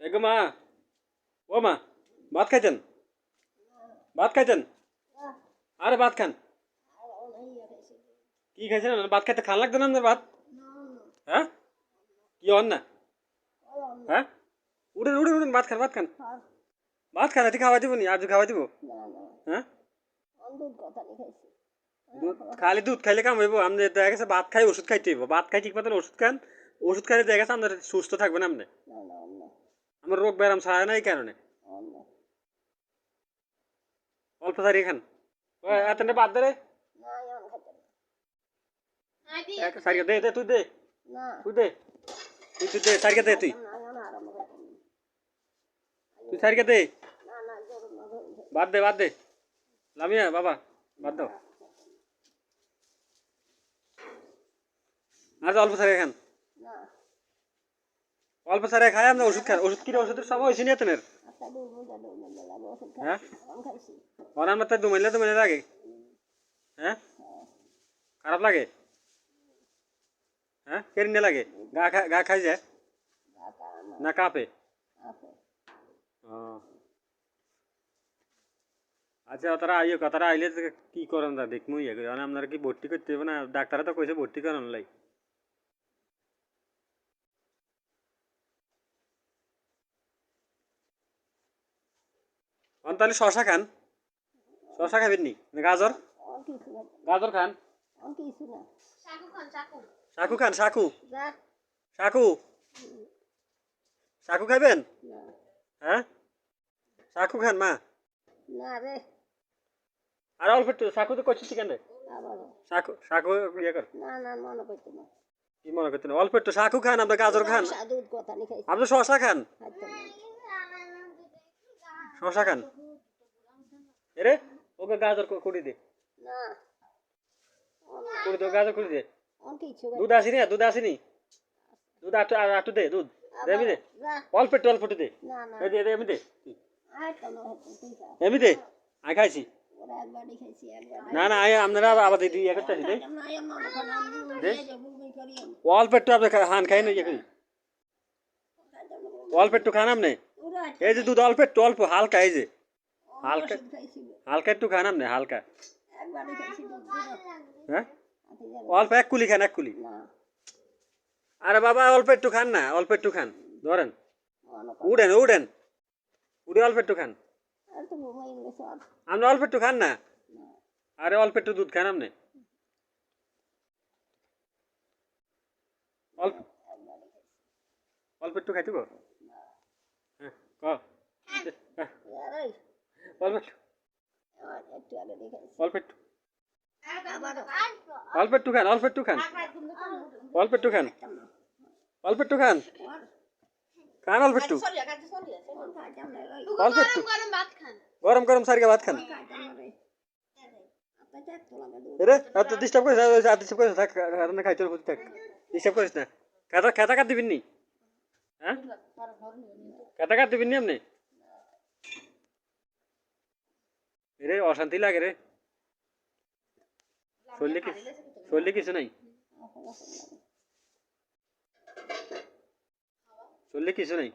এগো মা, ও মা, ভাত খাইতেন? ভাত খাইতেন? আরে ভাত খান। কি খাইছেন? ভাত খাইতে খান লাগতো না আপনার ভাত? হ্যাঁ, কি হন না? হ্যাঁ, উঠেন উঠেন উঠেন, ভাত খান ভাত খান। ভাত খান, এটি খাওয়াই দিব নি? আর খাওয়াই দিব? হ্যাঁ, দুধ খালি দুধ খাইলে কাম হইব? আপনি দেখা গেছে ভাত খাই ওষুধ খাইতে হইব। ভাত খাই ঠিক মতন ওষুধ খান, ওষুধ খাইলে দেখা গেছে আপনার সুস্থ থাকবেন আপনি। আমার রোগ ব্যায়াম ছাড়া না এই কারণে। অল্প সারি খান। এত বাদ দে রে, সারিয়া দে দে, তুই দে, তুই দে, তুই দে সারিয়া দে, তুই তুই সারিয়া দে, বাদ দে বাদ দে। লামিয়া বাবা, বাদ দাও। আর অল্প সারিয়া খান, অল্প সারিয়া খায় আমরা ওষুধ খান। ওষুধ কিনে ওষুধের সময় হয়েছে নিয়ে তেনের। হ্যাঁ, অনার মাত্রায় দুমাইলে দুমাইলে লাগে। হ্যাঁ, খারাপ লাগে। হ্যাঁ, কেরিনে লাগে, গা খাই যায় না কাঁপে? ও আচ্ছা, তারা আইও, তারা আইলে কি করেন তা দেখমু। ইয়ে করি আপনারা কি ভর্তি করতে হবে না? ডাক্তারে তো কইছে ভর্তি করান লাই। তাহলে শশা খান। শশা খাবেন নি? গাজর, গাজর খান। শাকু খান, শাকু, শাকু, শাকু খাবেন? হ্যাঁ, শাকু খান মা। আর অল্প একটু শাকু তো করছিস কেন? শাকু শাকু ইয়ে কর। কি মনে করতেন? অল্প একটু শাকু খান, আপনার গাজর খান, আপনি শশা খান, শশা খান। এরে ওকে গাজর কুড়ি দে, কুড়ি দে গাজর কুড়ি দে। দুধ আসেনি? দুধ আসেনি? দুধ আটু আটু দে, দুধ দেবি দে, অল্প একটু অল্প একটু দে, এমনি দে, এমনি দে। আমি খাইছি। না না, আপনারা আবার দিদি ইয়ে করতে আসি অল্প একটু আপনি হান খাই না ইয়ে করি, অল্প একটু খান আপনি। এই যে দুধ অল্প একটু, অল্প হালকা, এই যে হালকা, হালকা একটু খান আপনি, হালকা। হ্যাঁ, অল্প এক কুলি খান, এক কুলি। আরে বাবা অল্প একটু খান না, অল্প একটু খান, ধরেন উঠেন উঠেন, উঠে অল্প একটু খান। আপনি অল্প একটু খান না, আরে অল্প একটু দুধ খান আপনি, অল্প অল্প একটু খাইতে গো। হ্যাঁ অল্প একটু, অল্প একটু, অল্প একটু খান, অল্প একটু খান, অল্প একটু খান, অল্প একটু খান, খান অল্প একটু, অল্প একটু গরম গরম সারিকে ভাত খান। রে এত ডিস্টার্ব করিস না, ডিস্টার্ব করিস থাক, রান্না খাইতে থাক, ডিস্টার্ব করিস না। খেতা খেতা কাট দিবেন নি? হ্যাঁ, খেতা কাট দিবেন নি আপনি? রে অশান্তি লাগে রে, শরীরে কি, শরীরে কিছু নাই, শরীরে কিছু নাই।